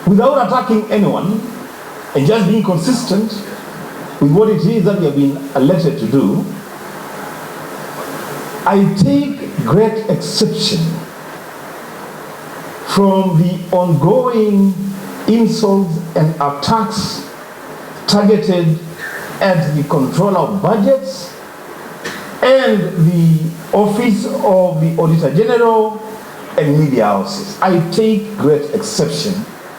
without attacking anyone and just being consistent with what it is that we have been elected to do, I take great exception from the ongoing insults and attacks targeted at the control of budgets and the office of the Auditor General and media houses. I take great exception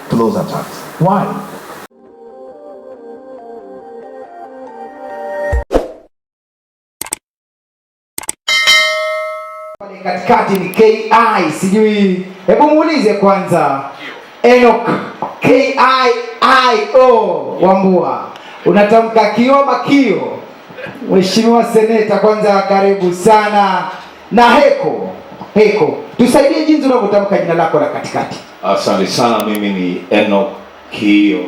to those attacks. Why? Katikati ni KI, sijui, hebu muulize kwanza Enock KIIO Wambua, unatamka kio makio. Mheshimiwa Seneta, kwanza karibu sana, na heko tusaidie jinsi unavyotamka jina lako la katikati. Asante sana, mimi ni Enock Kio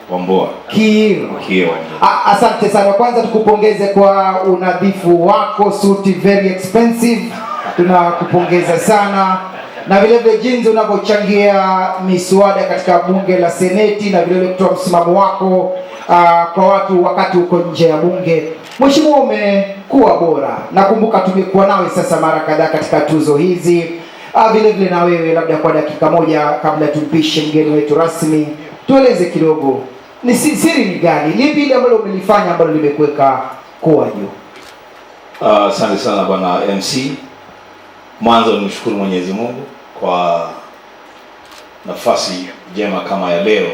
Wambua. Kio. Asante sana. Kwanza tukupongeze kwa unadhifu wako, suti very expensive. Tunakupongeza sana, na vile vile jinsi unavyochangia miswada katika bunge la seneti, na vile vile kutoa msimamo wako kwa watu wakati uko nje ya bunge. Mheshimiwa, umekuwa bora. Nakumbuka tumekuwa nawe sasa mara kadhaa katika tuzo hizi. Vile vile na wewe, labda kwa dakika moja kabla tumpishe mgeni wetu rasmi, tueleze kidogo ni siri ni gani, lipi ile ambalo umelifanya ambalo limekuweka kuwa juu? Asante sana bwana MC. Mwanzo nimshukuru Mwenyezi Mungu kwa nafasi njema kama ya leo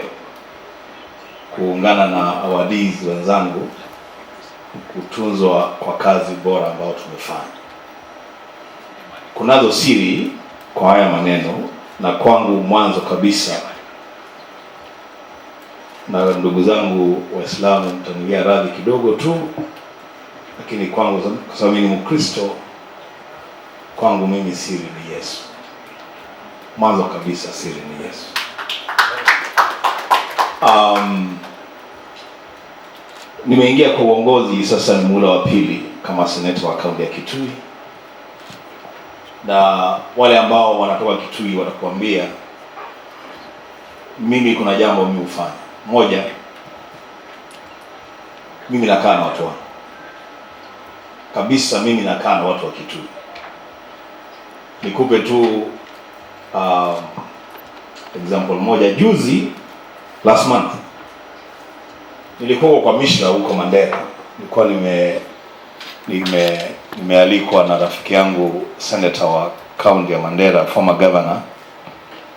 kuungana na awardees wenzangu kutunzwa kwa kazi bora ambayo tumefanya. Kunazo siri kwa haya maneno, na kwangu mwanzo kabisa, na ndugu zangu Waislamu mtanigia radhi kidogo tu, lakini kwangu, kwa sababu mimi ni Mkristo, kwangu mimi siri ni Yesu. Mwanzo kabisa siri ni Yesu. Nimeingia kwa uongozi sasa, ni muhula wa pili kama seneta wa kaunti ya Kitui, na wale ambao wanatoka Kitui watakuambia mimi kuna jambo mimi hufanya. Moja, mimi nakaa na watu kabisa, mimi nakaa na watu wa Kitui. Nikupe tu example moja. Juzi, last month, nilikuwa kwa Mishra huko Mandera. Nilikuwa nimealikwa na rafiki yangu senator wa county ya Mandera, former governor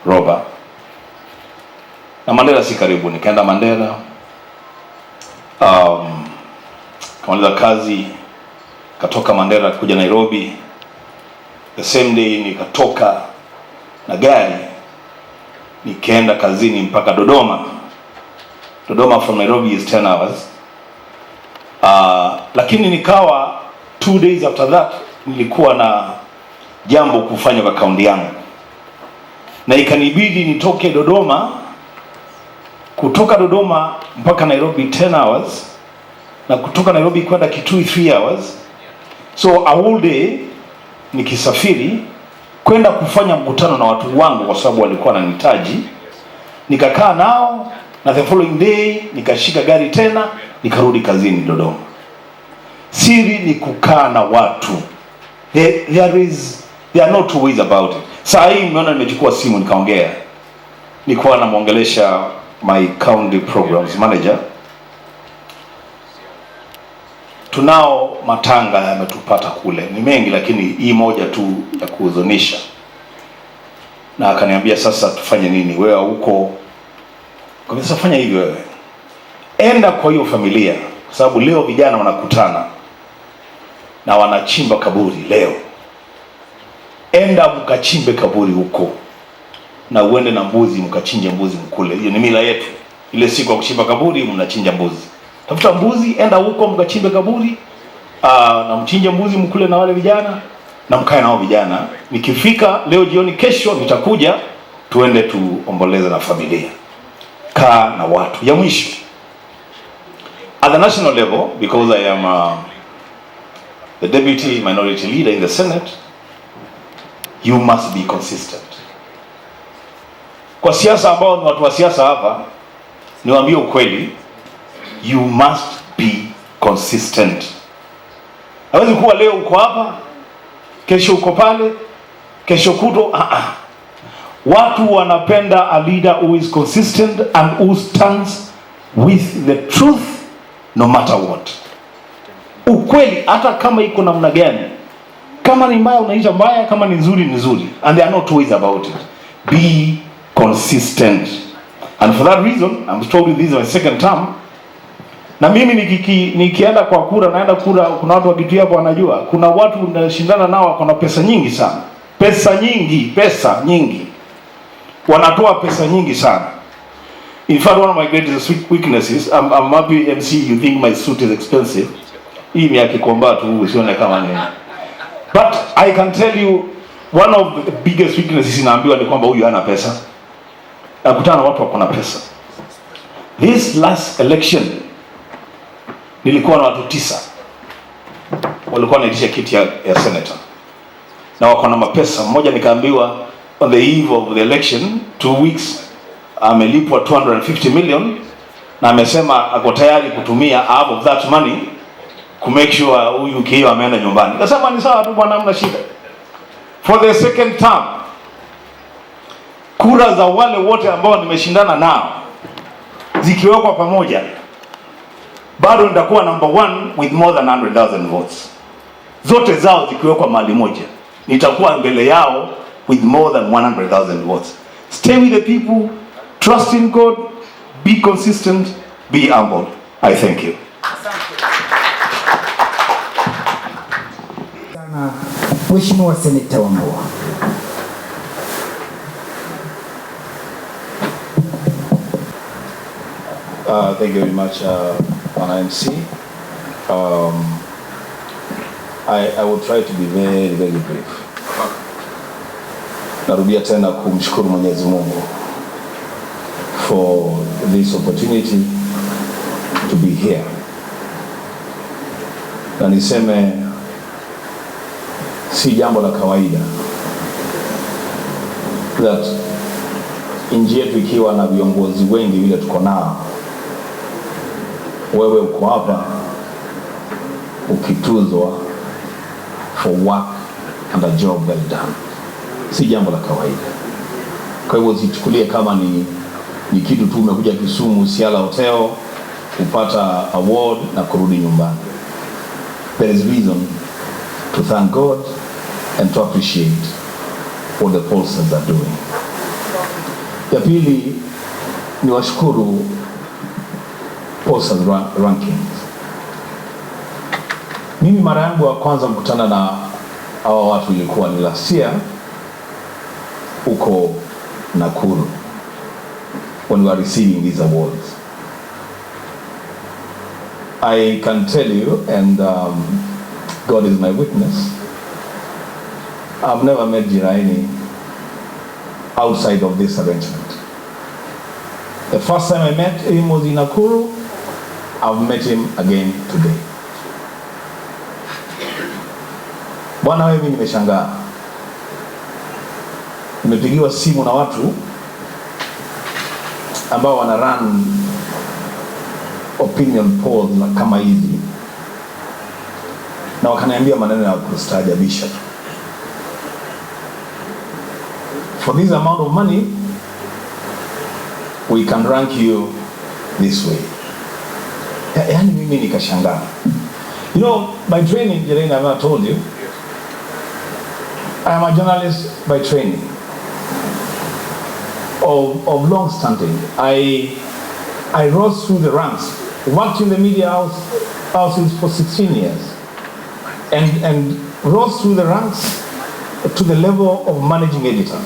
Roba. Na Mandera si karibu, nikaenda Mandera, kamaliza kazi, katoka Mandera kuja Nairobi. The same day nikatoka na gari nikaenda kazini mpaka Dodoma. Dodoma from Nairobi is 10 hours. Lakini nikawa 2 days after that nilikuwa na jambo kufanya kwa kaunti yangu, na ikanibidi nitoke Dodoma, kutoka Dodoma mpaka Nairobi 10 hours, na kutoka Nairobi kwenda Kitui 3 hours. So a whole day nikisafiri kwenda kufanya mkutano na watu wangu, kwa sababu walikuwa wananihitaji. Nikakaa nao, na the following day nikashika gari tena nikarudi kazini Dodoma. Siri ni kukaa na watu. There are no two ways about it. Saa hii nimeona nimechukua simu nikaongea. Nilikuwa namuongelesha my county programs manager. Tunao matanga yametupata kule, ni mengi, lakini hii moja tu ya kuhuzunisha. Na akaniambia sasa tufanye nini? Wewe huko, kwa sasa fanya hivi, wewe enda kwa hiyo familia, kwa sababu leo vijana wanakutana na wanachimba kaburi leo. Enda mkachimbe kaburi huko, na uende na mbuzi mkachinje mbuzi mkule. Hiyo ni mila yetu. Ile siku ya kuchimba kaburi mnachinja mbuzi. Tafuta mbuzi, enda huko mkachimbe kaburi, na mchinje mbuzi mkule na wale vijana, na mkae nao vijana. Nikifika leo jioni, kesho nitakuja tuende tuomboleze na familia. Kaa na watu. Ya mwisho, at the national level, because I am the deputy minority leader in the Senate, you must be consistent. kwa siasa ambao ni watu wa siasa hapa, niwaambie ukweli, you must be consistent. Hawezi kuwa leo uko hapa, kesho uko pale, kesho kuto. Watu wanapenda a leader who is consistent and who stands with the truth no matter what. Ukweli hata kama iko namna gani. Kama ni mbaya unaisha mbaya, kama ni nzuri ni nzuri. And there are no two ways about it. Be consistent. And for that reason, I'm told this is my second term. Na mimi nikienda kwa kura, naenda kura, kuna watu wakitu hapo wanajua. Kuna watu unashindana nao wako na pesa nyingi sana. Pesa nyingi. Wanatoa pesa nyingi sana. In fact, one of my greatest weaknesses, I'm happy MC, you think my suit is expensive. Hii ni ya Kikomba tu, usione kama nini. But I can tell you, one of the biggest weaknesses inaambiwa ni kwamba huyu hana pesa. Nakutana watu wako na pesa. This last election, nilikuwa na watu 9. Walikuwa wanaitisha kiti ya senator. Na wako na mapesa. Mmoja nikaambiwa, on the eve of the election, 2 weeks, amelipwa 250 million, na amesema ako tayari kutumia half of that money to make sure huyu kio ameenda nyumbani. Kasema ni sawa tu bwana, hamna shida. For the second term, kura za wale wote ambao nimeshindana nao zikiwekwa pamoja, bado nitakuwa number 1 with more than 100,000 votes. Zote zao zikiwekwa mahali moja, nitakuwa mbele yao with more than 100,000 votes. Stay with the people, trust in God, be consistent, be humble. I thank you. Mheshimiwa Seneta Wambui. Thank you very much, MC. I will try to be very, very brief. Narudia tena kumshukuru Mwenyezi Mungu for this opportunity to be here. Na niseme si jambo la kawaida that nchi yetu ikiwa na viongozi wengi vile tuko nao, wewe uko hapa ukituzwa for work and a job well done. Si jambo la kawaida. Kwa hivyo usichukulie kama ni kitu tu umekuja Kisumu Siala Hotel kupata award na kurudi nyumbani. There is reason to thank God and to appreciate what the pollsters are doing. Ya pili ni washukuru pollsters rankings. Mimi mara yangu wa kwanza kukutana na hawa watu ilikuwa ni last year uko Nakuru when we are receiving these awards. I can tell you, and God is my witness, I've never met Jiraini outside of this arrangement. The first time I met him was in Nakuru. I've met him again today. Bwana wewe, nimeshangaa. Nimepigiwa simu na watu ambao wana run opinion polls kama hizi, na wakaniambia maneno ya kustaajabisha. For this amount of money, we can rank you this way. Yani mimi nikashangaa. You know, by training, Jiraini, I've not told you, I am a journalist by training, of long standing. I rose through the ranks, worked in the media houses for 16 years, and rose through the ranks to the level of managing editor,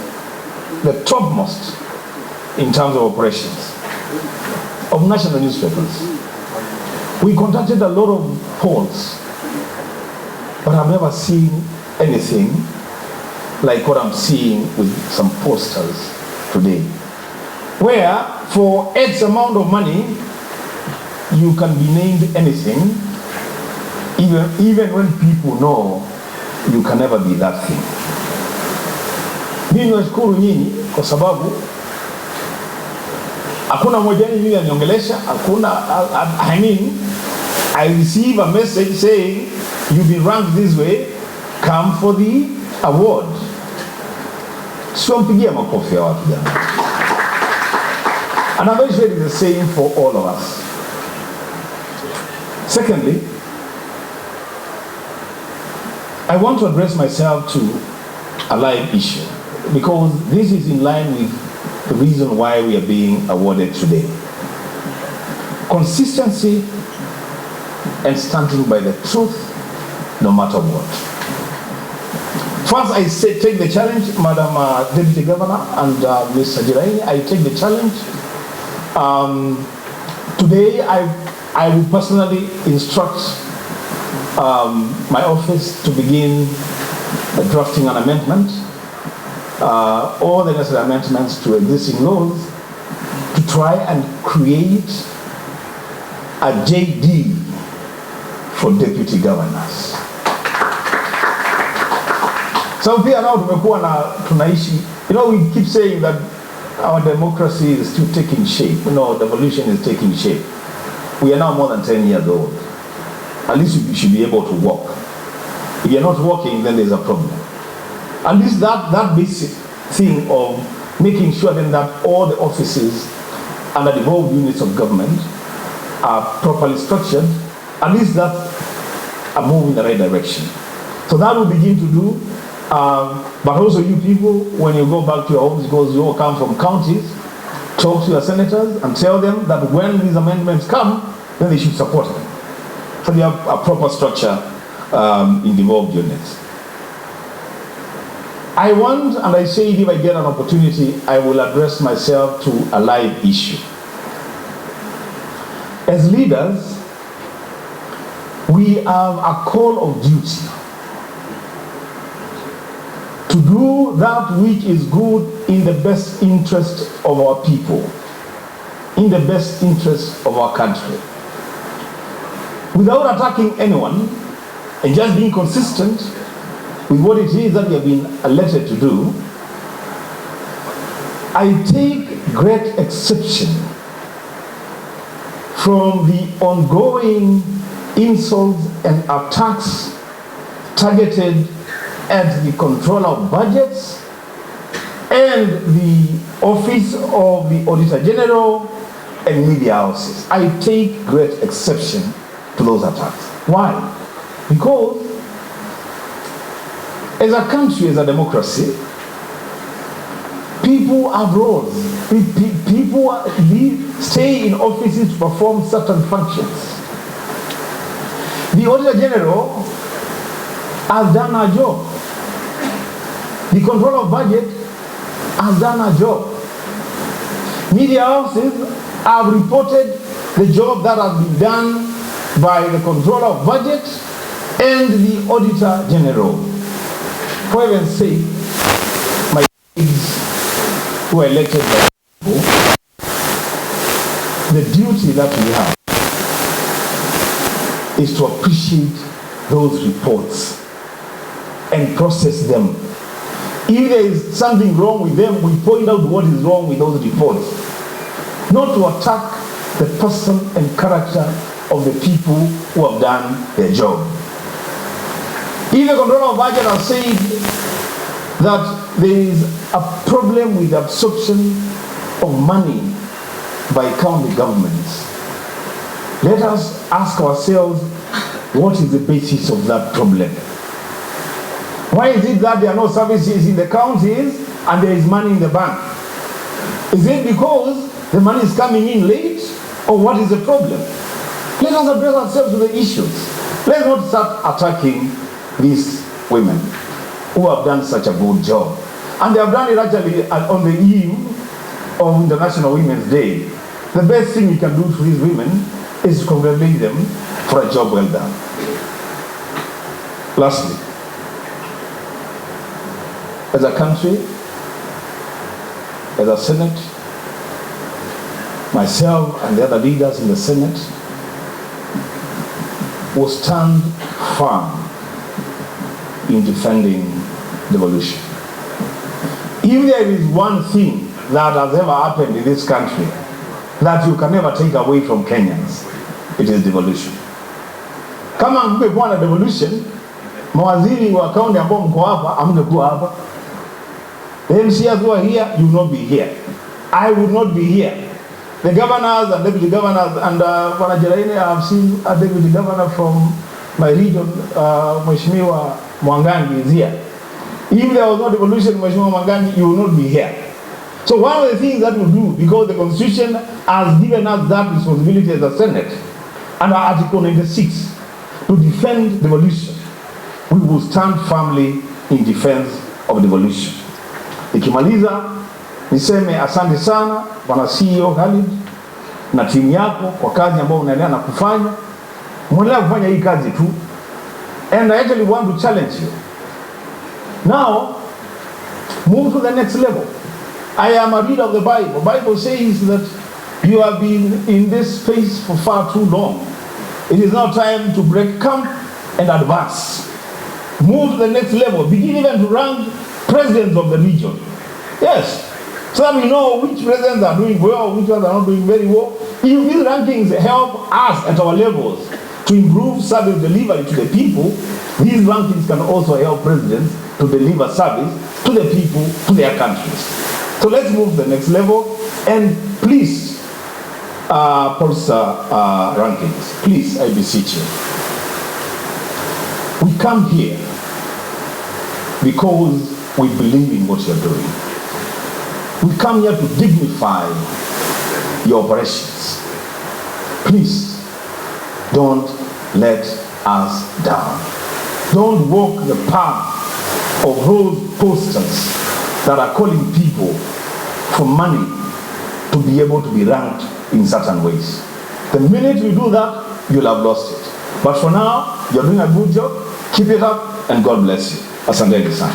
the topmost in terms of operations of national newspapers. We conducted a lot of polls, but I've never seen anything like what I'm seeing with some posters today, where for X amount of money you can be named anything, even when people know you can never be that thing. Mimi nashukuru nyinyi kwa sababu Hakuna mmoja mimi aniongelesha, hakuna. I mean, I receive a message saying you've been ranked this way, come for the award. Sio mpigia makofi ya watu jamani. And I'm very sure it is the same for all of us. Secondly, I want to address myself to a live issue because this is in line with the reason why we are being awarded today. Consistency and standing by the truth no matter what. First, I say take the challenge, Madam Deputy Governor and Mr. Jiraini, I take the challenge. Today, I will personally instruct my office to begin drafting an amendment, all the necessary amendments to existing laws to try and create a JD for deputy governors. So pia nao tumekuwa na tunaishi, we keep saying that our democracy is still taking shape. Devolution is taking shape. We are now more than 10 years old. At least you should be able to walk. If you're not walking, then there's a problem. At least that basic thing of making sure then that all the offices and the devolved units of government are properly structured, at least that's a move in the right direction. So that will begin to do, but also you people, when you go back to your homes, because you all come from counties, talk to your senators and tell them that when these amendments come, then they should support them. So they have a proper structure in devolved units. I want, and I say if I get an opportunity, I will address myself to a live issue. As leaders, we have a call of duty to do that which is good in the best interest of our people, in the best interest of our country. Without attacking anyone, and just being consistent with what it is that we have been elected to do, I take great exception from the ongoing insults and attacks targeted at the control of budgets and the office of the Auditor General and media houses. I take great exception to those attacks. Why? Because as a country, as a democracy, people have roles. People stay in offices to perform certain functions. The Auditor General has done our job. The control of budget has done our job. Media houses have reported the job that has been done by the control of budget and the Auditor General. For heaven's sake, my colleagues who are elected by people, the duty that we have is to appreciate those reports and process them. If there is something wrong with them, we point out what is wrong with those reports. Not to attack the person and character of the people who have done their job. If the controller of budget has said that there is a problem with the absorption of money by county governments, let us ask ourselves, what is the basis of that problem? Why is it that there are no services in the counties and there is money in the bank? Is it because the money is coming in late, or what is the problem? Let us address ourselves to the issues. Let's not start attacking these women who have done such a good job. And they have done it actually on the eve of International Women's Day. The best thing we can do to these women is to congratulate them for a job well done. Lastly, as a country, as a Senate, myself and the other leaders in the Senate will stand firm in defending devolution. If there is one thing that has ever happened in this country that you can never take away from Kenyans. It is devolution. Kama mngekuwa na devolution, mawaziri wa kaunti ambao mko hapa amngekuwa hapa. The MCs who are here, you will not be here. I would not be here. The governors and deputy governors and I have seen a deputy governor from my region, Mheshimiwa Mwangangi is here. If there was no devolution, Mheshimiwa Mwangangi, you will not be here. So one of the things that we do, because the Constitution has given us that responsibility as a Senate, under Article 96, to defend devolution, we will stand firmly in defense of devolution. Nikimaliza, niseme asante sana Bwana CEO Khalid na timu yako kwa kazi ambayo unaendelea na kufanya. Mwendelea kufanya hii kazi tu. And I actually want to challenge you. Now, move to the next level. I am a reader of the Bible. The Bible says that you have been in this space for far too long. It is now time to break camp and advance. Move to the next level. Begin even to rank presidents of the region. Yes. So that we know which presidents are doing well, which ones are not doing very well. If these rankings help us at our levels to improve service delivery to the people, these rankings can also help presidents to deliver service to the people, to their countries. So let's move to the next level, and please, rankings, please, I beseech you. We come here because we believe in what you're doing. We come here to dignify your operations. Please, don't let us down. Don't walk the path of those posters that are calling people for money to be able to be ranked in certain ways. The minute you do that, you'll have lost it. But for now, you're doing a good job. Keep it up, and God bless you. Asante sana.